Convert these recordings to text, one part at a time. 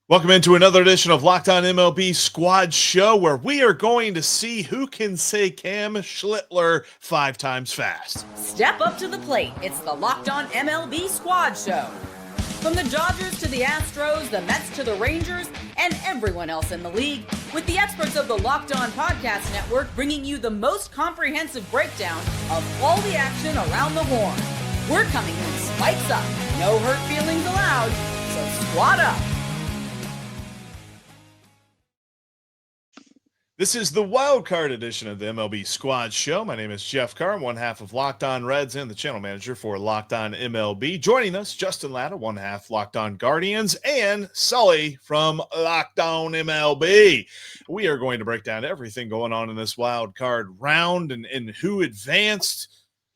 Welcome into another edition of Locked On MLB Squad Show, where we are going to see who can say Cam Schlittler 5 times fast. Step up to the plate. It's the Locked On MLB Squad Show. From the Dodgers to the Astros, the Mets to the Rangers, and everyone else in the league, with the experts of the Locked On Podcast Network bringing you the most comprehensive breakdown of all the action around the horn. We're coming in spikes up. No hurt feelings allowed, so squad up. This is the wild card edition of the MLB Squad Show. My name is Jeff Carr, one half of Locked On Reds and the channel manager for Locked On MLB. Joining us, Justin Latta, one half Locked On Guardians, and Sully from Locked On MLB. We are going to break down everything going on in this wild card round and who advanced.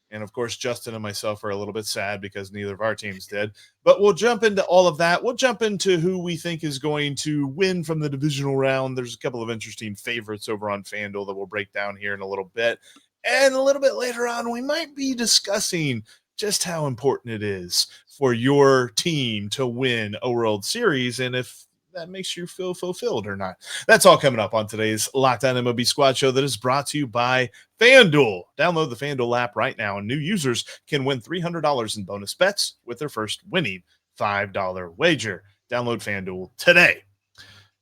And, of course, Justin and myself are a little bit sad because neither of our teams did. But we'll jump into all of that. We'll jump into who we think is going to win from the divisional round. There's a couple of interesting favorites over on FanDuel that we'll break down here in a little bit. And a little bit later on, we might be discussing just how important it is for your team to win a World Series and if that makes you feel fulfilled or not. That's all coming up on today's Locked On MLB Squad Show that is brought to you by FanDuel. Download the FanDuel app right now, and new users can win $300 in bonus bets with their first winning $5 wager. Download FanDuel today.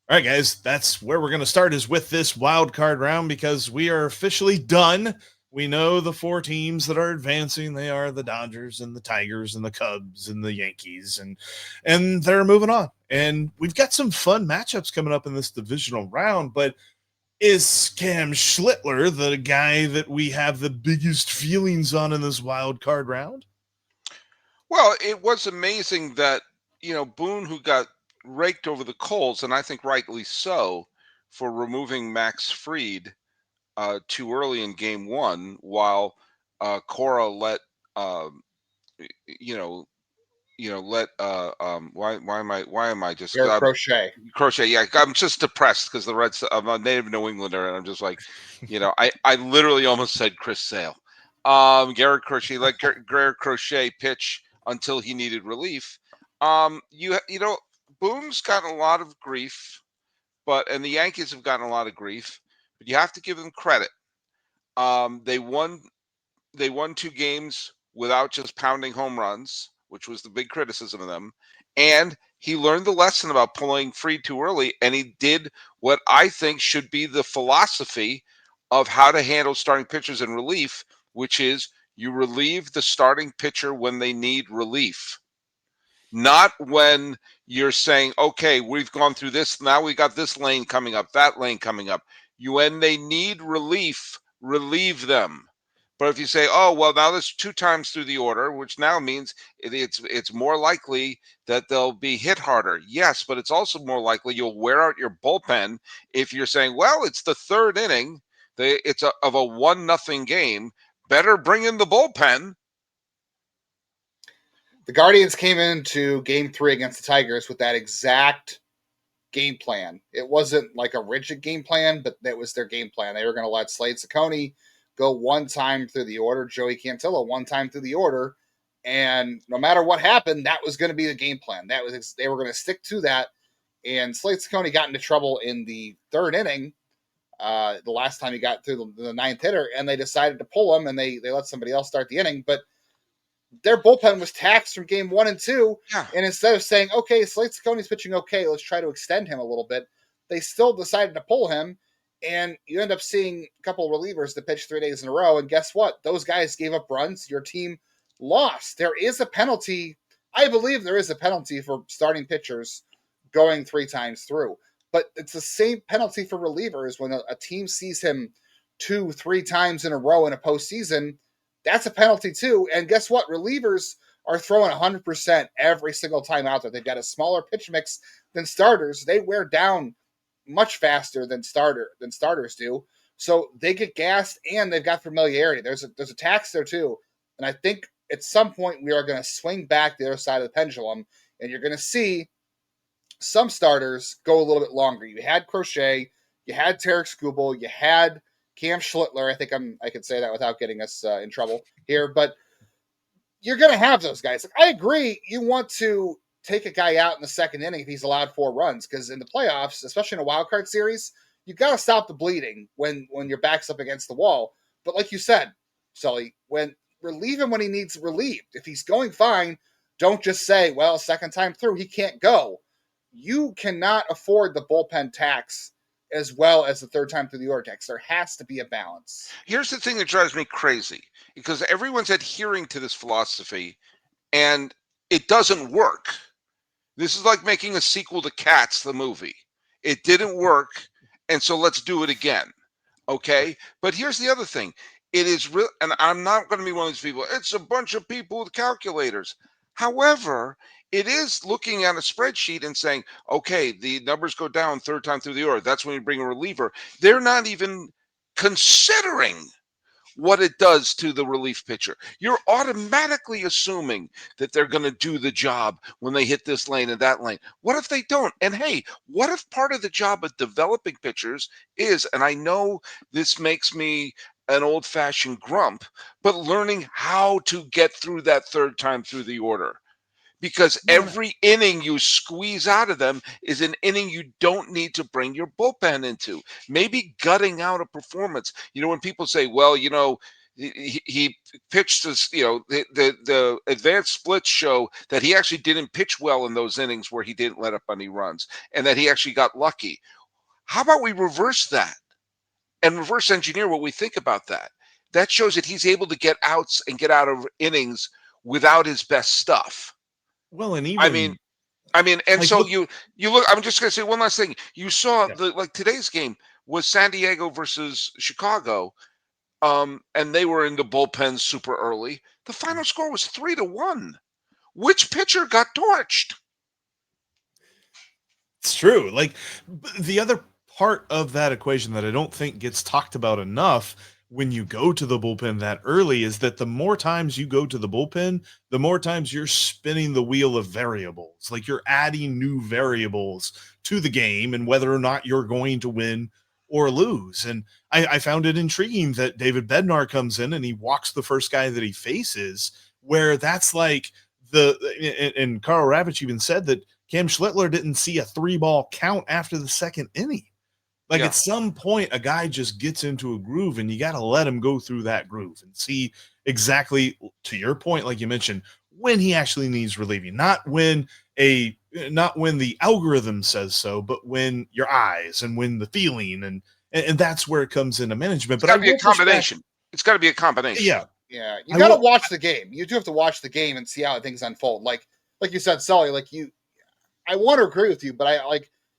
All right, guys, that's where we're going to start is with this wild card round because we are officially done. We know the 4 teams that are advancing. They are the Dodgers and the Tigers and the Cubs and the Yankees, and they're moving on. And we've got some fun matchups coming up in this divisional round, but is Cam Schlittler the guy that we have the biggest feelings on in this wild card round? Well, it was amazing that, Boone, who got raked over the coals, and I think rightly so, for removing Max Fried too early in game 1, while Cora let why am I just Crochet? Yeah, I'm just depressed because the Reds. I'm a native New Englander, and I'm just like, I literally almost said Chris Sale. Garrett Crochet let Garrett Crochet pitch until he needed relief. Boone's gotten a lot of grief, and the Yankees have gotten a lot of grief. But you have to give them credit. They won 2 games without just pounding home runs, which was the big criticism of them. And he learned the lesson about pulling Fried too early, and he did what I think should be the philosophy of how to handle starting pitchers in relief, which is you relieve the starting pitcher when they need relief. Not when you're saying, okay, we've gone through this, now we got this lane coming up, that lane coming up. When they need relief, relieve them. But if you say, oh, well, now there's 2 times through the order, which now means it's more likely that they'll be hit harder. Yes, but it's also more likely you'll wear out your bullpen if you're saying, well, it's the 3rd inning. It's of a 1-0 game. Better bring in the bullpen. The Guardians came into game 3 against the Tigers with that exact game plan. It wasn't like a rigid game plan, but that was their game plan. They were going to let Slade Ciccone go 1 time through the order, Joey Cantillo 1 time through the order, and no matter what happened, that was going to be the game plan. They were going to stick to that, and Slade Ciccone got into trouble in the 3rd inning, the last time he got through the 9th hitter, and they decided to pull him, and they let somebody else start the inning, but their bullpen was taxed from game 1 and 2, and instead of saying, okay, Slade Ciccone's pitching okay, let's try to extend him a little bit, they still decided to pull him, and you end up seeing a couple of relievers that pitch 3 days in a row, and guess what? Those guys gave up runs. Your team lost. There is a penalty. I believe there is a penalty for starting pitchers going 3 times through, but it's the same penalty for relievers when a team sees him 2-3 times in a row in a postseason. That's a penalty too. And guess what? Relievers are throwing 100% every single time out there. They've got a smaller pitch mix than starters. They wear down much faster than starters do. So they get gassed and they've got familiarity. There's a tax there too. And I think at some point we are going to swing back the other side of the pendulum, and you're going to see some starters go a little bit longer. You had Crochet, you had Tarek Skubal, you had Cam Schlittler. I think I could say that without getting us in trouble here, but you're going to have those guys. Like, I agree. You want to take a guy out in the second inning if he's allowed 4 runs, because in the playoffs, especially in a wild card series, you got to stop the bleeding when your back's up against the wall. But like you said, Sully, relieve him when he needs relieved. If he's going fine, don't just say, well, second time through, he can't go. You cannot afford the bullpen tax as well as the third time through the order tax. There has to be a balance. Here's the thing that drives me crazy, because everyone's adhering to this philosophy, and it doesn't work. This is like making a sequel to Cats, the movie. It didn't work, and so let's do it again. Okay? But here's the other thing. It is real, and I'm not going to be one of these people. It's a bunch of people with calculators. However, it is looking at a spreadsheet and saying, okay, the numbers go down third time through the order. That's when you bring a reliever. They're not even considering what it does to the relief pitcher. You're automatically assuming that they're going to do the job when they hit this lane and that lane. What if they don't? And hey, what if part of the job of developing pitchers is, and I know this makes me an old-fashioned grump, but learning how to get through that third time through the order? Because every inning you squeeze out of them is an inning you don't need to bring your bullpen into. Maybe gutting out a performance. When people say, well, he pitched this, the advanced splits show that he actually didn't pitch well in those innings where he didn't let up any runs and that he actually got lucky. How about we reverse that and reverse engineer what we think about that? That shows that he's able to get outs and get out of innings without his best stuff. Well, and and like, so you look. I'm just going to say one last thing. You saw today's game was San Diego versus Chicago, and they were in the bullpen super early. The final score was 3-1. Which pitcher got torched? It's true. Like, the other part of that equation that I don't think gets talked about enough when you go to the bullpen that early is that the more times you go to the bullpen, the more times you're spinning the wheel of variables. Like, you're adding new variables to the game and whether or not you're going to win or lose. And I found it intriguing that David Bednar comes in and he walks the first guy that he faces, where that's like and Carl Ravitch even said that Cam Schlittler didn't see a 3-ball count after the second inning. Like, at some point, a guy just gets into a groove, and you got to let him go through that groove and see exactly, to your point, like you mentioned, when he actually needs relieving. Not when the algorithm says so, but when your eyes and when the feeling, and that's where it comes into management. But it's got to be a combination. It's got to be a combination. Yeah. You got to watch the game. You do have to watch the game and see how things unfold. Like you said, Sully. I want to agree with you, but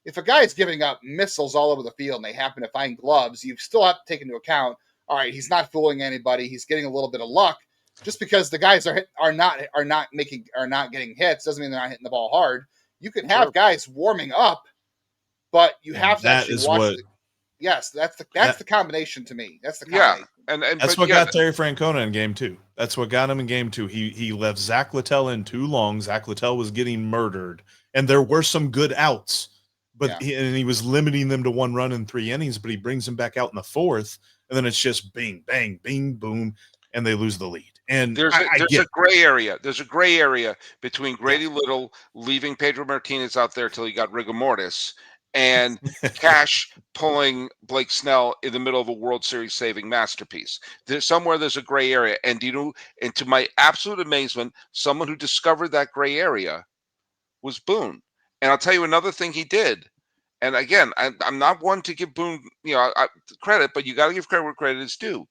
if a guy is giving up missiles all over the field and they happen to find gloves, you still have to take into account, all right, he's not fooling anybody. He's getting a little bit of luck. Just because the guys are not getting hits doesn't mean they're not hitting the ball hard. You can have guys warming up, but you have to actually watch. That's the combination to me. That's the combination. And that's what got Terry Francona in game 2. That's what got him in game 2. He left Zach Littell in too long. Zach Littell was getting murdered, and there were some good outs. But he was limiting them to 1 run in 3 innings, but he brings them back out in the 4th, and then it's just bing, bang, bing, boom, and they lose the lead. And there's a gray area. There's a gray area between Grady Little leaving Pedro Martinez out there till he got rigor mortis, and Cash pulling Blake Snell in the middle of a World Series saving masterpiece. There's a gray area, and and to my absolute amazement, someone who discovered that gray area was Boone. And I'll tell you another thing he did. And again, I'm not one to give Boone, credit, but you got to give credit where credit is due.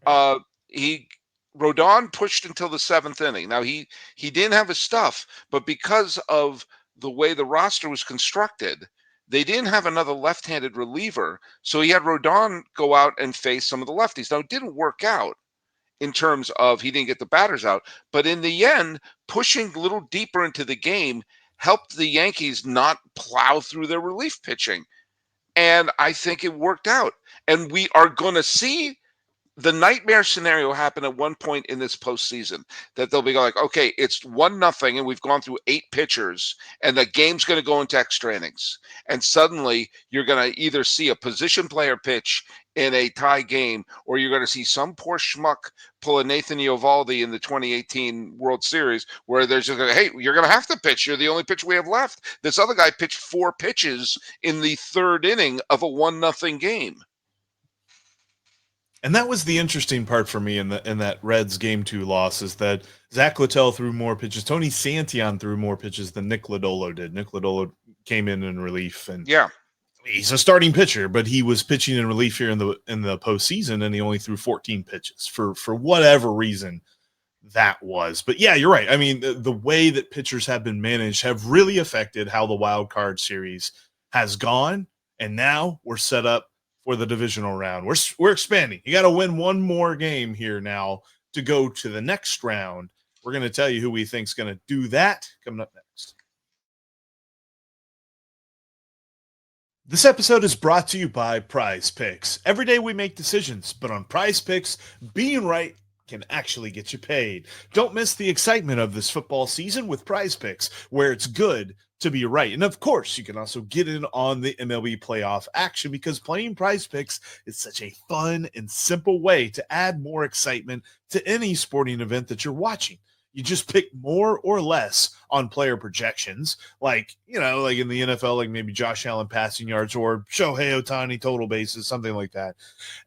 Rodon pushed until the 7th inning. Now he didn't have his stuff, but because of the way the roster was constructed, they didn't have another left-handed reliever. So he had Rodon go out and face some of the lefties. Now it didn't work out in terms of he didn't get the batters out, but in the end, pushing a little deeper into the game helped the Yankees not plow through their relief pitching. And I think it worked out. And we are going to see the nightmare scenario happen at one point in this postseason, that they'll be like, okay, it's 1-0 and we've gone through 8 pitchers and the game's going to go into extra innings. And suddenly you're going to either see a position player pitch in a tie game, or you're going to see some poor schmuck pull a Nathan Eovaldi in the 2018 World Series where they're just going to, hey, you're going to have to pitch. You're the only pitcher we have left. This other guy pitched 4 pitches in the 3rd inning of a 1-0 game. And that was the interesting part for me in that Reds Game 2 loss, is that Zach Littell threw more pitches. Tony Santillan threw more pitches than Nick Lodolo did. Nick Lodolo came in relief, and he's a starting pitcher, but he was pitching in relief here in the postseason, and he only threw 14 pitches for whatever reason that was. But yeah, you're right. I mean, the way that pitchers have been managed have really affected how the wild card series has gone, and now we're set up for the divisional round. We're expanding. You got to win one more game here now to go to the next round. We're going to tell you who we think is going to do that coming up next. This episode is brought to you by Prize Picks. Every day we make decisions, but on Prize Picks, being right can actually get you paid. Don't miss the excitement of this football season with Prize Picks, where it's good to be right. And of course, you can also get in on the MLB playoff action, because playing Prize Picks is such a fun and simple way to add more excitement to any sporting event that you're watching. You just pick more or less on player projections, like in the NFL, like maybe Josh Allen passing yards or Shohei Ohtani total bases, something like that.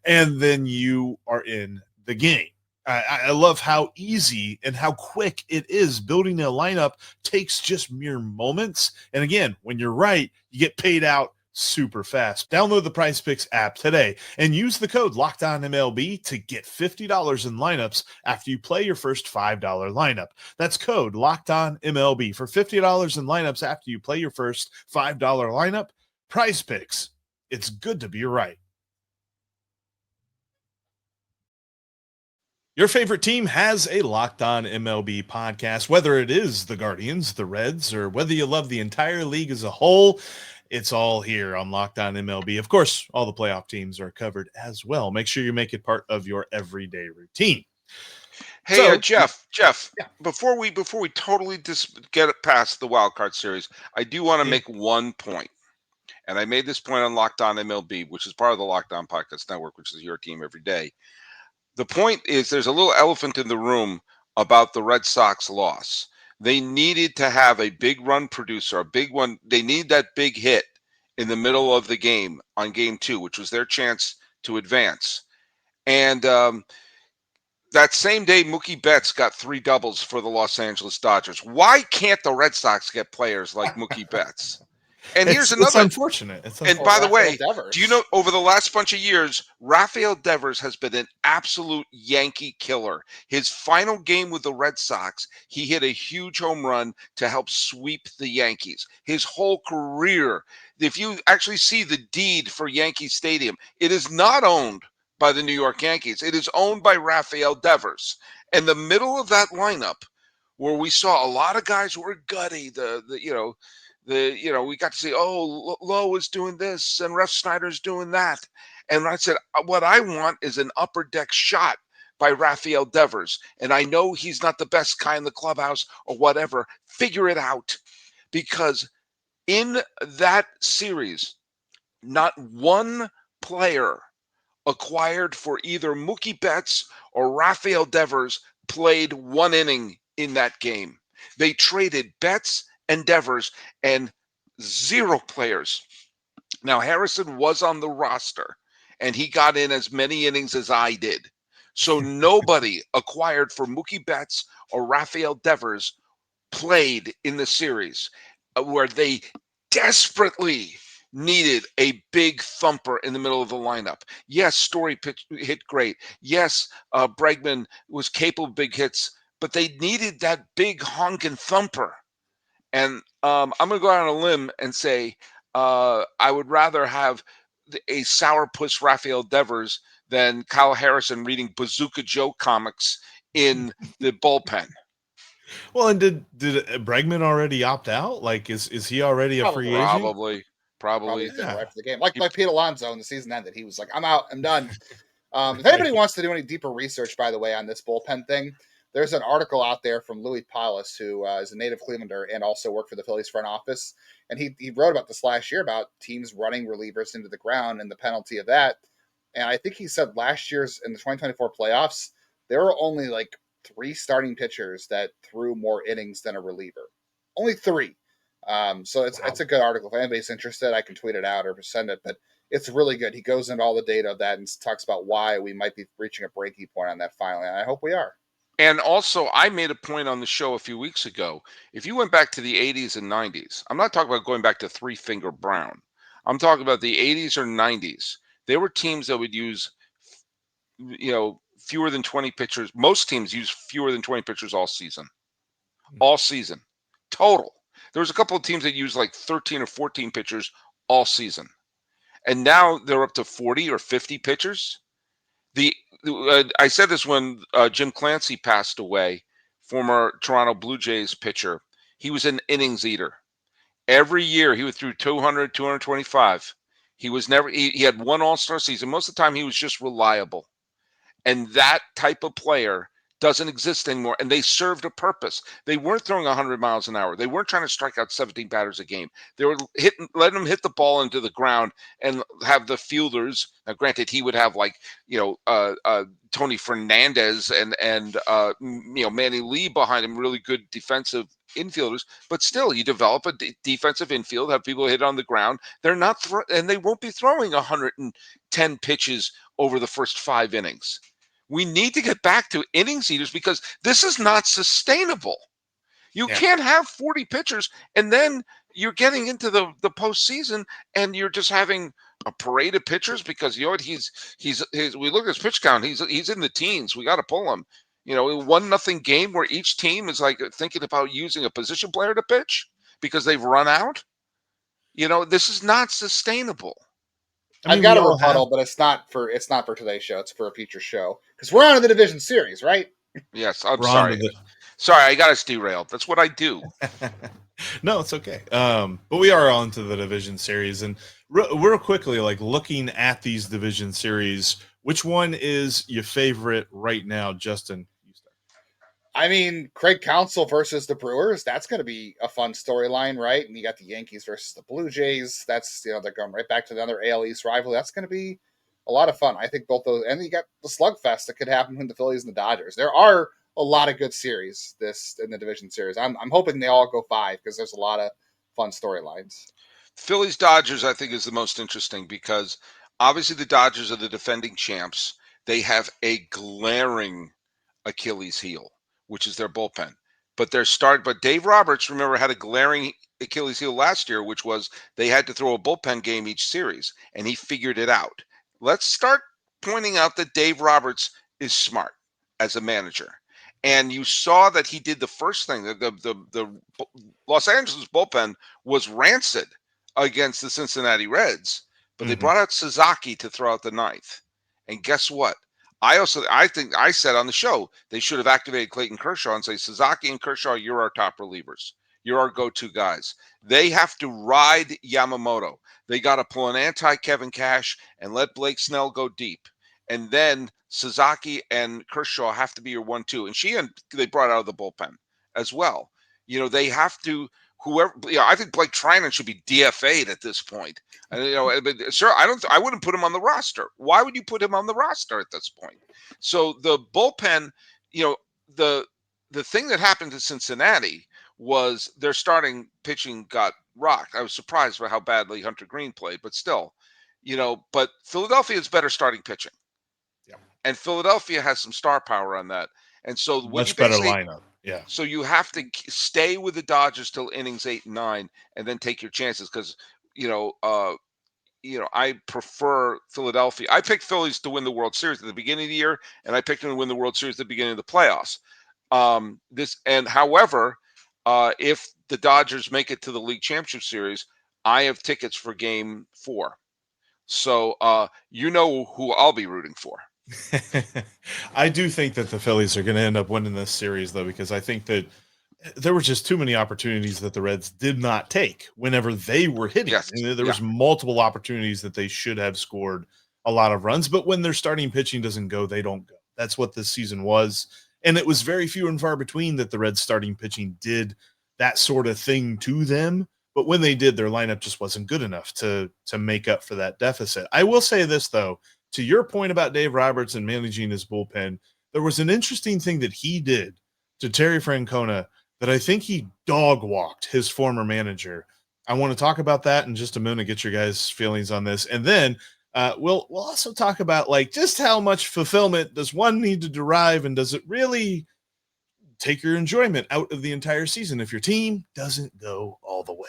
And then you are in the game. I love how easy and how quick it is. Building a lineup takes just mere moments. And again, when you're right, you get paid out super fast. Download the Prize Picks app today and use the code LOCKEDONMLB to get $50 in lineups after you play your first $5 lineup. That's code LOCKEDONMLB for $50 in lineups after you play your first $5 lineup. Prize Picks. It's good to be right. Your favorite team has a Locked On MLB podcast, whether it is the Guardians, the Reds, or whether you love the entire league as a whole. It's all here on Locked On MLB. Of course, all the playoff teams are covered as well. Make sure you make it part of your everyday routine. Hey, Jeff, yeah. before we totally get it past the wild card series, I do want to make one point. And I made this point on Locked On MLB, which is part of the Locked On Podcast Network, which is your team every day. The point is, there's a little elephant in the room about the Red Sox loss. They needed to have a big run producer, a big one. They need that big hit in the middle of the game on Game 2, which was their chance to advance. And that same day, Mookie Betts got 3 doubles for the Los Angeles Dodgers. Why can't the Red Sox get players like Mookie Betts? And here's another. It's unfortunate. And by the way, do you know, over the last bunch of years, Rafael Devers has been an absolute Yankee killer. His final game with the Red Sox, he hit a huge home run to help sweep the Yankees. His whole career, if you actually see the deed for Yankee Stadium, it is not owned by the New York Yankees. It is owned by Rafael Devers. And the middle of that lineup, where we saw a lot of guys who were gutty, we got to see, Lowe is doing this and Ref Snyder's doing that. And I said, what I want is an upper deck shot by Rafael Devers. And I know he's not the best guy in the clubhouse or whatever. Figure it out. Because in that series, not one player acquired for either Mookie Betts or Rafael Devers played 1 inning in that game. They traded Betts and Devers and 0 players. Now, Harrison was on the roster, and he got in as many innings as I did. So nobody acquired for Mookie Betts or Rafael Devers played in the series, where they desperately needed a big thumper in the middle of the lineup. Yes, Story hit great. Yes, Bregman was capable of big hits, but they needed that big honking thumper. And I'm going to go out on a limb and say I would rather have a sourpuss Rafael Devers than Kyle Harrison reading Bazooka Joe comics in the bullpen. Well, and did Bregman already opt out? Like, is he already a free agent? Probably right after the game. Like Pete Alonso, when the season ended, he was like, I'm out, I'm done. If anybody wants to do any deeper research, by the way, on this bullpen thing, there's an article out there from Louis Paulus, who is a native Clevelander and also worked for the Phillies front office. And he wrote about this last year about teams running relievers into the ground and the penalty of that. And I think he said last year's in the 2024 playoffs, there were only like 3 starting pitchers that threw more innings than a reliever. Only 3. So it's a good article. If anybody's interested, I can tweet it out or send it, but it's really good. He goes into all the data of that and talks about why we might be reaching a breaking point on that finally. And I hope we are. And also, I made a point on the show a few weeks ago. If you went back to the 80s and 90s, I'm not talking about going back to Three Finger Brown. I'm talking about the 80s or 90s. There were teams that would use, fewer than 20 pitchers. Most teams use fewer than 20 pitchers all season. All season. Total. There was a couple of teams that used like 13 or 14 pitchers all season. And now they're up to 40 or 50 pitchers. I said this when Jim Clancy passed away, former Toronto Blue Jays pitcher. He was an innings eater. Every year he would throw 200, 225. He was never. He had one All-Star season. Most of the time he was just reliable. And that type of player doesn't exist anymore. And they served a purpose. They weren't throwing 100 miles an hour. They weren't trying to strike out 17 batters a game. They were letting them hit the ball into the ground and have the fielders. Now, granted, he would have Tony Fernandez and Manny Lee behind him, really good defensive infielders. But still, you develop a defensive infield, have people hit on the ground. They're not, and they won't be throwing 110 pitches over the first 5 innings. We need to get back to innings eaters because this is not sustainable. You can't have 40 pitchers and then you're getting into the postseason and you're just having a parade of pitchers because we look at his pitch count. He's in the teens. We got to pull him. A 1-0 game where each team is like thinking about using a position player to pitch because they've run out. This is not sustainable. I've got a rebuttal, but it's not for today's show. It's for a future show because we're on to the Division Series, right? Yes, I'm sorry. Sorry, I got us derailed. That's what I do. No, it's okay. But we are on to the Division Series, and real quickly, like looking at these Division Series, which one is your favorite right now, Justin? I mean, Craig Counsell versus the Brewers, that's going to be a fun storyline, right? And you got the Yankees versus the Blue Jays. That's, they're going right back to the other AL East rivalry. That's going to be a lot of fun. I think both those, and you got the slugfest that could happen between the Phillies and the Dodgers. There are a lot of good series in the Division Series. I'm hoping they all go 5 because there's a lot of fun storylines. Phillies Dodgers, I think, is the most interesting because obviously the Dodgers are the defending champs. They have a glaring Achilles heel, which is their bullpen. But Dave Roberts, remember, had a glaring Achilles heel last year, which was they had to throw a bullpen game each series, and he figured it out. Let's start pointing out that Dave Roberts is smart as a manager. And you saw that he did the first thing. The Los Angeles bullpen was rancid against the Cincinnati Reds, but they brought out Sasaki to throw out the 9th. And guess what? I think I said on the show they should have activated Clayton Kershaw and say, Sasaki and Kershaw, you're our top relievers. You're our go-to guys. They have to ride Yamamoto. They got to pull an anti-Kevin Cash and let Blake Snell go deep. And then Sasaki and Kershaw have to be your 1-2. And they brought out of the bullpen as well. They have to I think Blake Trinan should be DFA'd at this point. Sure, I wouldn't put him on the roster. Why would you put him on the roster at this point? So the bullpen, the thing that happened to Cincinnati was their starting pitching got rocked. I was surprised by how badly Hunter Green played, but still, but Philadelphia is better starting pitching. Yeah. And Philadelphia has some star power on that. And so much better lineup. Yeah. So you have to stay with the Dodgers till innings 8 and 9, and then take your chances because I prefer Philadelphia. I picked Phillies to win the World Series at the beginning of the year, and I picked them to win the World Series at the beginning of the playoffs. However, if the Dodgers make it to the League Championship Series, I have tickets for Game 4. So who I'll be rooting for. I do think that the Phillies are going to end up winning this series, though, because I think that there were just too many opportunities that the Reds did not take whenever they were hitting. Yes. There was multiple opportunities that they should have scored a lot of runs, but when their starting pitching doesn't go, they don't go. That's what this season was. And it was very few and far between that the Reds starting pitching did that sort of thing to them. But when they did, their lineup just wasn't good enough to make up for that deficit. I will say this, though. to your point about Dave Roberts and managing his bullpen, there was an interesting thing that he did to Terry Francona that I think he dog walked his former manager. I want to talk about that in just a minute, get your guys' feelings on this. And then we'll also talk about like just how much fulfillment does one need to derive, and does it really take your enjoyment out of the entire season if your team doesn't go all the way?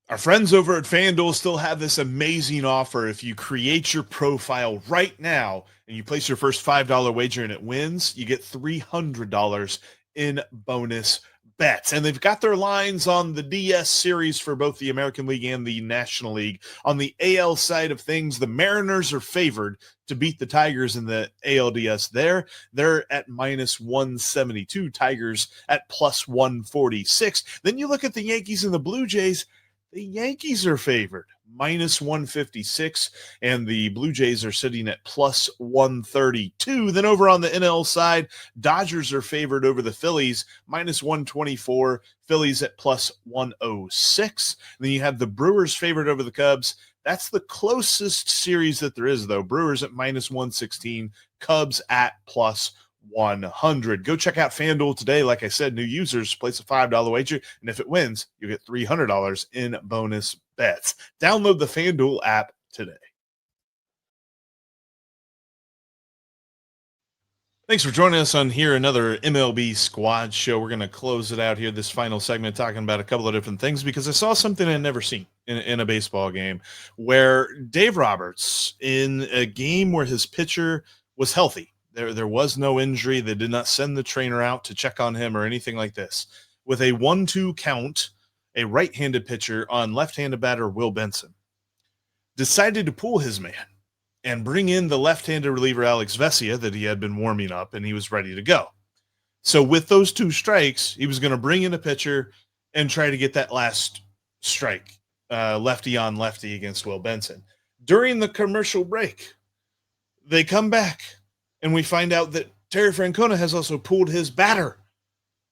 Our friends over at FanDuel still have this amazing offer. If you create your profile right now and you place your first $5 wager and it wins, you get $300 in bonus bets. And they've got their lines on the DS series for both the American League and the National League. On the AL side of things, the Mariners are favored to beat the Tigers in the ALDS there. They're at minus 172, Tigers at plus 146. Then you look at the Yankees and the Blue Jays. The Yankees are favored, minus 156, and the Blue Jays are sitting at plus 132. Then over on the NL side, Dodgers are favored over the Phillies, minus 124, Phillies at plus 106. And then you have the Brewers favored over the Cubs. That's the closest series that there is, though. Brewers at minus 116, Cubs at plus 100. Go check out FanDuel today. Like I said, new users place a $5 wager, and if it wins, you get $300 in bonus bets. Download the FanDuel app today. Thanks for joining us on here, another MLB Squad show. We're going to close it out here, this final segment, talking about a couple of different things, because I saw something I'd never seen in a baseball game, where Dave Roberts, in a game where his pitcher was healthy, there was no injury, they did not send the trainer out to check on him or anything like this, with a 1-2 count, a right-handed pitcher on left-handed batter Will Benson decided to pull his man and bring in the left-handed reliever Alex Vesia that he had been warming up, and he was ready to go. So with those 2 strikes, he was going to bring in a pitcher and try to get that last strike, lefty on lefty against Will Benson. During the commercial break, they come back, and we find out that Terry Francona has also pulled his batter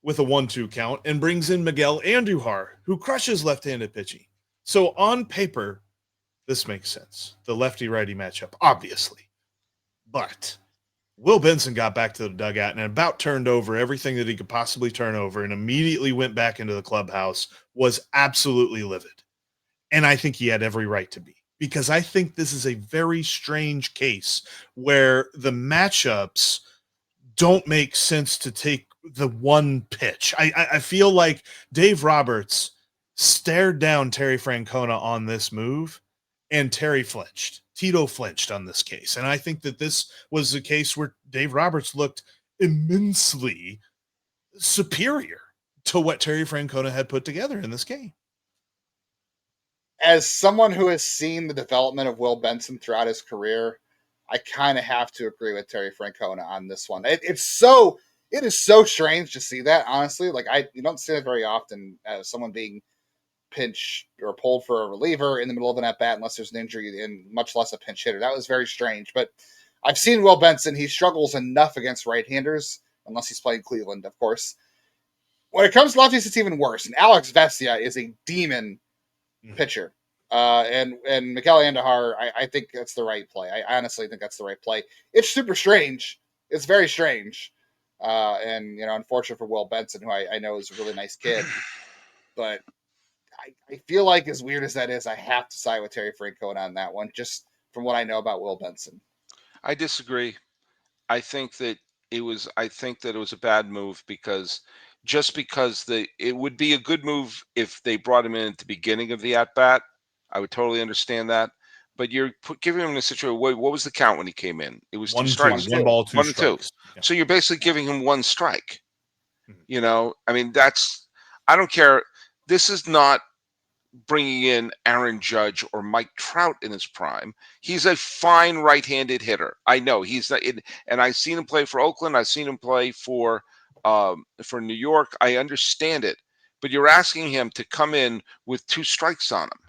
with a 1-2 count and brings in Miguel Andujar, who crushes left-handed pitching. So on paper, this makes sense. The lefty-righty matchup, obviously. But Will Benson got back to the dugout and about turned over everything that he could possibly turn over and immediately went back into the clubhouse, was absolutely livid. And I think he had every right to be, because I think this is a very strange case where the matchups don't make sense to take the one pitch. I feel like Dave Roberts stared down Terry Francona on this move, and Terry flinched. Tito flinched on this case. And I think that this was a case where Dave Roberts looked immensely superior to what Terry Francona had put together in this game. As someone who has seen the development of Will Benson throughout his career, I kind of have to agree with Terry Francona on this one. It is so strange to see that, honestly. Like, you don't see that very often, as someone being pinch or pulled for a reliever in the middle of an at-bat unless there's an injury, and much less a pinch hitter. That was very strange. But I've seen Will Benson. He struggles enough against right-handers, unless he's playing Cleveland, of course. When it comes to lefties, it's even worse. And Alex Vesia is a demon pitcher. And Miguel Andujar, I think that's the right play. I honestly think that's the right play. It's super strange. It's very strange. And, unfortunate for Will Benson, who I know is a really nice kid. But I feel like, as weird as that is, I have to side with Terry Francona on that one, just from what I know about Will Benson. I disagree. I think that it was a bad move, because it would be a good move if they brought him in at the beginning of the at bat. I would totally understand that. But you're giving him a situation. What was the count when he came in? It was 2 strikes. 1 ball, 2 strikes. Yeah. So you're basically giving him 1 strike. I mean, I don't care. This is not bringing in Aaron Judge or Mike Trout in his prime. He's a fine right-handed hitter. I know he's not, and I've seen him play for Oakland. I've seen him play for New York. I understand it, but you're asking him to come in with 2 strikes on him.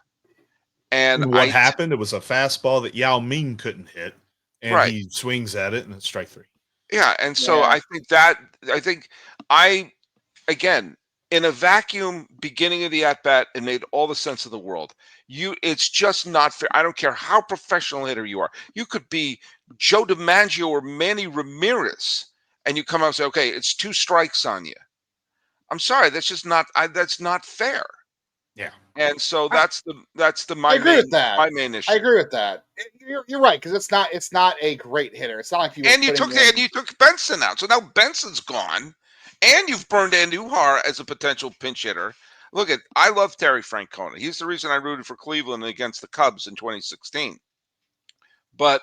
And what happened? It was a fastball that Yao Ming couldn't hit, and right. He swings at it, and it's strike 3. Yeah, and so I think again, in a vacuum beginning of the at-bat, it made all the sense of the world. It's just not fair. I don't care how professional hitter you are. You could be Joe DiMaggio or Manny Ramirez, and you come out and say, okay, it's 2 strikes on you. I'm sorry, that's just not that's not fair. Yeah. And so I my agree with that. my main issue. I agree with that. You're right, because it's not a great hitter. It's not like you were And you putting took Benson out. So now Benson's gone. And you've burned Andujar as a potential pinch hitter. I love Terry Francona. He's the reason I rooted for Cleveland against the Cubs in 2016. But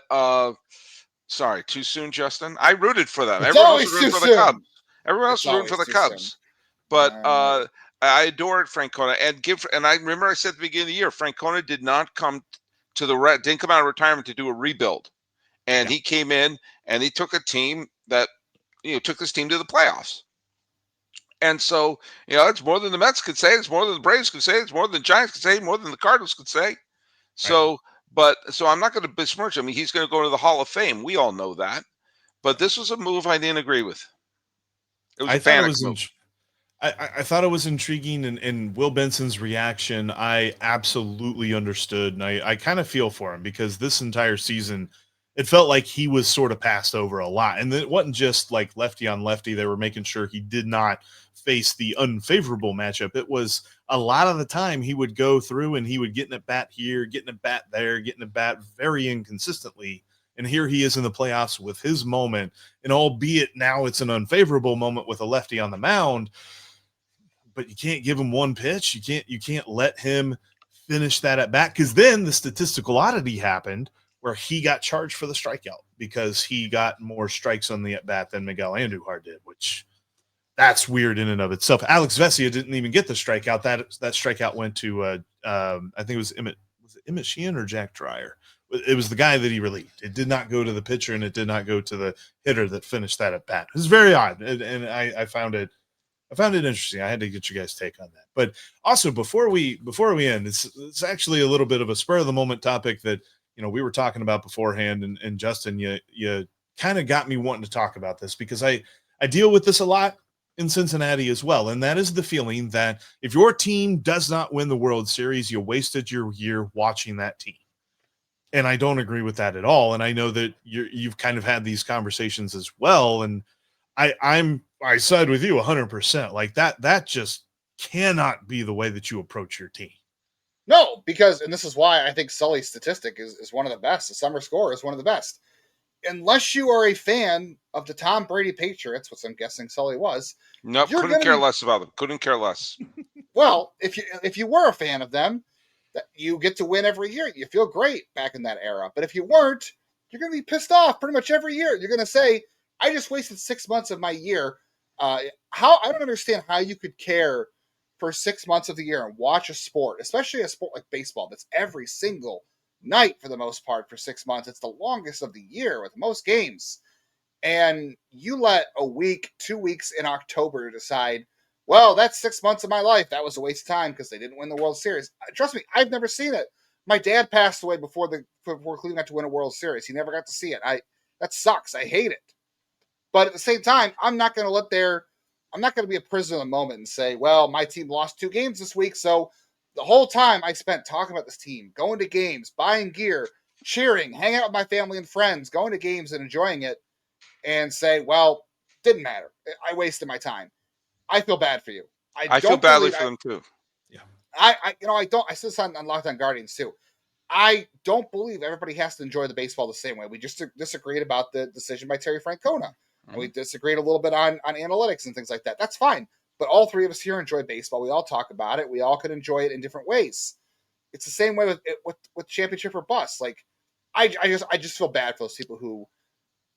sorry, too soon, Justin. I rooted for them. It's Everyone else always was rooting too for the Cubs. soon. Everyone else It's was rooting for the always too soon. Cubs. But I adored Francona, and I remember I said at the beginning of the year, Francona did not come didn't come out of retirement to do a rebuild, and he came in and he took a team that took this team to the playoffs. And so, it's more than the Mets could say. It's more than the Braves could say. It's more than the Giants could say. More than the Cardinals could say. So, so I'm not going to besmirch him. He's going to go to the Hall of Fame. We all know that. But this was a move I didn't agree with. It was a panic move. I thought it was intriguing, and Will Benson's reaction, I absolutely understood, and I kind of feel for him, because this entire season, it felt like he was sort of passed over a lot, and it wasn't just like lefty on lefty. They were making sure he did not face the unfavorable matchup. It was a lot of the time he would go through and he would get an at bat here, getting a bat there, getting a bat very inconsistently. And here he is in the playoffs with his moment, and albeit now it's an unfavorable moment with a lefty on the mound, but you can't give him one pitch. You can't let him finish that at bat, because then the statistical oddity happened where he got charged for the strikeout because he got more strikes on the at bat than Miguel Andujar did, which that's weird in and of itself. Alex Vesia didn't even get the strikeout. That strikeout went to I think it was Emmett Sheehan or Jack Dreyer. It was the guy that he relieved. It did not go to the pitcher, and it did not go to the hitter that finished that at bat. It was very odd, and I found it interesting. I had to get you guys' take on that. But also, before we end, it's actually a little bit of a spur of the moment topic that we were talking about beforehand, and Justin, you kind of got me wanting to talk about this, because I deal with this a lot in Cincinnati as well, and that is the feeling that if your team does not win the World Series, you wasted your year watching that team. And I don't agree with that at all. And I know that you've kind of had these conversations as well, and I side with you 100%. Like that just cannot be the way that you approach your team. No, because, and this is why I think Sully's statistic is one of the best. The summer score is one of the best. Unless you are a fan of the Tom Brady Patriots, which I'm guessing Sully was. Nope, couldn't care less about them. Couldn't care less. Well, if you were a fan of them, that you get to win every year. You feel great back in that era. But if you weren't, you're going to be pissed off pretty much every year. You're going to say, I just wasted 6 months of my year. I don't understand how you could care for 6 months of the year and watch a sport, especially a sport like baseball, that's every single night for the most part for 6 months. It's the longest of the year with most games. And you let a week, 2 weeks in October decide, well, that's 6 months of my life. That was a waste of time because they didn't win the World Series. Trust me, I've never seen it. My dad passed away before Cleveland got to win a World Series. He never got to see it. That sucks. I hate it. But at the same time, I'm not going to be a prisoner of the moment and say, well, my team lost 2 games this week. So the whole time I spent talking about this team, going to games, buying gear, cheering, hanging out with my family and friends, going to games and enjoying it, and say, well, didn't matter. I wasted my time. I feel bad for you. I feel badly for them too. Yeah. I said this on Locked On Guardians too. I don't believe everybody has to enjoy the baseball the same way. We just disagreed about the decision by Terry Francona. And we disagreed a little bit on analytics and things like that. That's fine. But all three of us here enjoy baseball. We all talk about it. We all can enjoy it in different ways. It's the same way with championship or bust. Like, I just feel bad for those people who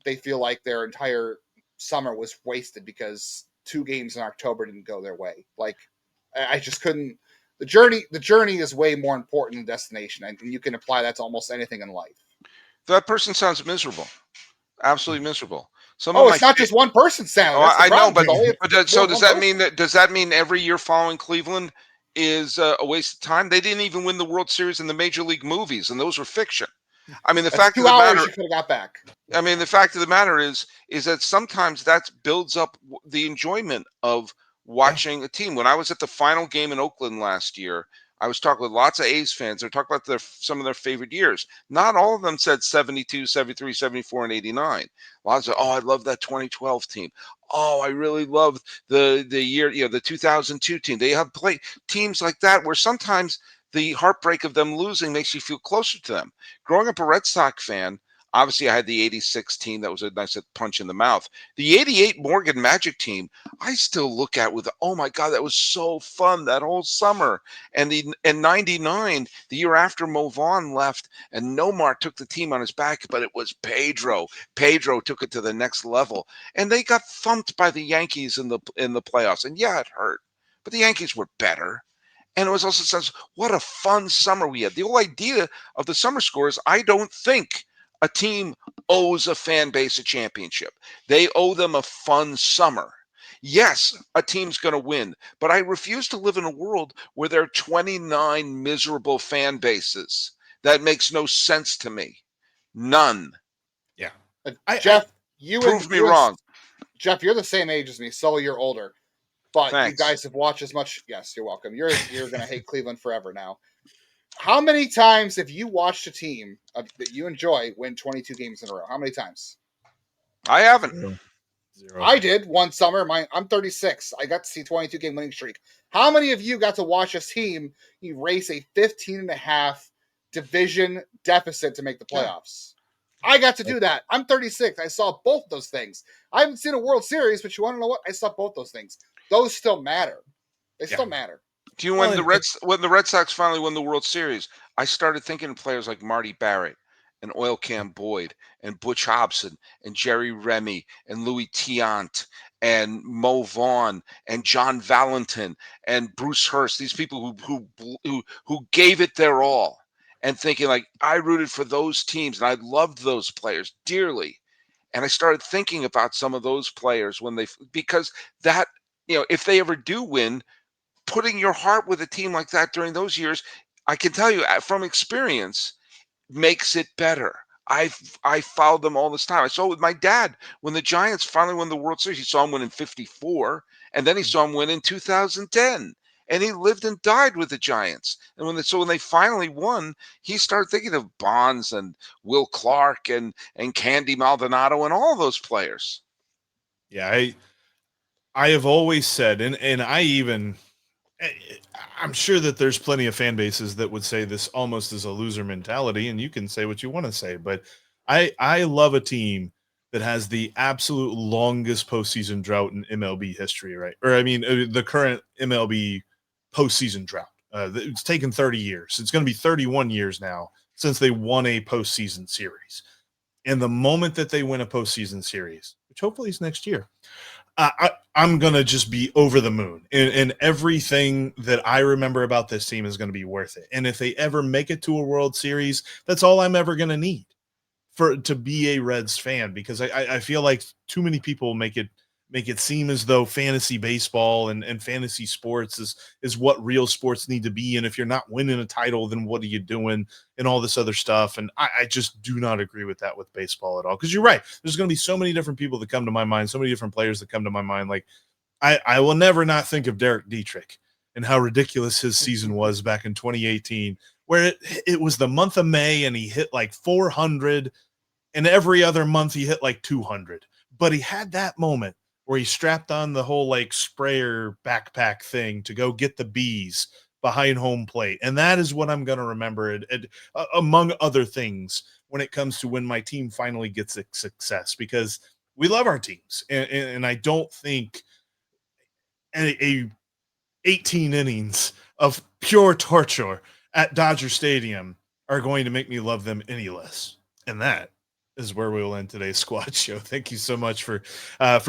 they feel like their entire summer was wasted because 2 games in October didn't go their way. Like, I just couldn't. The journey is way more important than destination, and you can apply that to almost anything in life. That person sounds miserable. Absolutely miserable. It's not just one person's sound. I know, but does that mean every year following Cleveland is a waste of time? They didn't even win the World Series in the Major League movies, and those were fiction. I mean, the fact of the matter, you could have got back. I mean, the fact of the matter is that sometimes that builds up the enjoyment of watching a team. When I was at the final game in Oakland last year, I was talking with lots of A's fans. They're talking about some of their favorite years. Not all of them said 72, 73, 74, and 89. Lots of, oh, I love that 2012 team. Oh, I really love the year, the 2002 team. They have played teams like that where sometimes the heartbreak of them losing makes you feel closer to them. Growing up a Red Sox fan, obviously I had the 86 team. That was a nice punch in the mouth. The 88 Morgan Magic team, I still look at with, oh my God, that was so fun that whole summer. And in 99, the year after Mo Vaughn left and Nomar took the team on his back, but it was Pedro. Pedro took it to the next level. And they got thumped by the Yankees in the playoffs. And yeah, it hurt. But the Yankees were better. And it was also says, what a fun summer we had. The whole idea of the summer score is I don't think a team owes a fan base a championship. They owe them a fun summer. Yes, a team's going to win, but I refuse to live in a world where there are 29 miserable fan bases. That makes no sense to me. None. Yeah. Jeff, prove me wrong. Jeff, you're the same age as me, so you're older. But Thanks. You guys have watched as much. Yes, you're welcome. You're going to hate Cleveland forever now. How many times have you watched a team that you enjoy win 22 games in a row? How many times? I haven't. Zero. I did one summer. I'm 36. I got to see 22 game winning streak. How many of you got to watch this team erase a 15.5 division deficit to make the playoffs? I got to do that. I'm 36. I saw both those things. I haven't seen a World Series, but you want to know what? I saw both those things. Those still matter. They still matter. Do you when the Red Sox finally won the World Series, I started thinking of players like Marty Barrett and Oil Can Boyd and Butch Hobson and Jerry Remy and Louis Tiant and Mo Vaughn and John Valentin and Bruce Hurst. These people who gave it their all, and thinking like I rooted for those teams and I loved those players dearly. And I started thinking about some of those players because that, if they ever do win, putting your heart with a team like that during those years, I can tell you from experience, makes it better. I followed them all this time. I saw it with my dad when the Giants finally won the World Series. He saw him win in '54, and then he saw him win in 2010. And he lived and died with the Giants. And when they finally won, he started thinking of Bonds and Will Clark and Candy Maldonado and all those players. Yeah, I have always said, and I'm sure that there's plenty of fan bases that would say this almost is a loser mentality, and you can say what you want to say, but I love a team that has the absolute longest postseason drought in MLB history, right? Or I mean, the current MLB postseason drought. It's taken 30 years. It's going to be 31 years now since they won a postseason series. And the moment that they win a postseason series, which hopefully is next year, I'm going to just be over the moon. And everything that I remember about this team is going to be worth it. And if they ever make it to a World Series, that's all I'm ever going to need to be a Reds fan, because I feel like too many people make it seem as though fantasy baseball and fantasy sports is what real sports need to be. And if you're not winning a title, then what are you doing and all this other stuff? And I just do not agree with that with baseball at all. Because you're right. There's going to be so many different people that come to my mind, so many different players that come to my mind. Like I will never not think of Derek Dietrich and how ridiculous his season was back in 2018, where it was the month of May and he hit like 400, and every other month he hit like 200. But he had that moment where he strapped on the whole like sprayer backpack thing to go get the bees behind home plate. And that is what I'm going to remember, among other things, when it comes to when my team finally gets a success, because we love our teams. And I don't think a 18 innings of pure torture at Dodger Stadium are going to make me love them any less. And that is where we will end today's squad show. Thank you so much for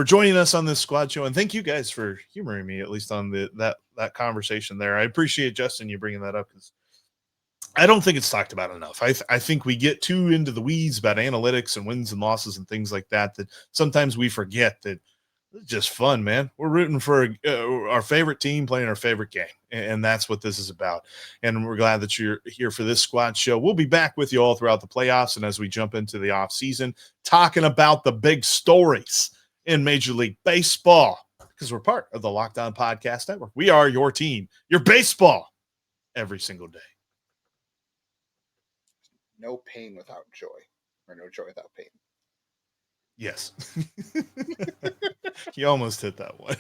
joining us on this squad show, and thank you guys for humoring me, at least on that conversation there. I appreciate, Justin, you bringing that up, because I don't think it's talked about enough. I think we get too into the weeds about analytics and wins and losses and things like that sometimes we forget that it's just fun, man. We're rooting for our favorite team playing our favorite game, and that's what this is about. And we're glad that you're here for this squad show. We'll be back with you all throughout the playoffs and as we jump into the off season, talking about the big stories in Major League Baseball. because we're part of the Locked On Podcast Network. We are your team, your baseball, every single day. No pain without joy, or no joy without pain. Yes. You almost hit that one.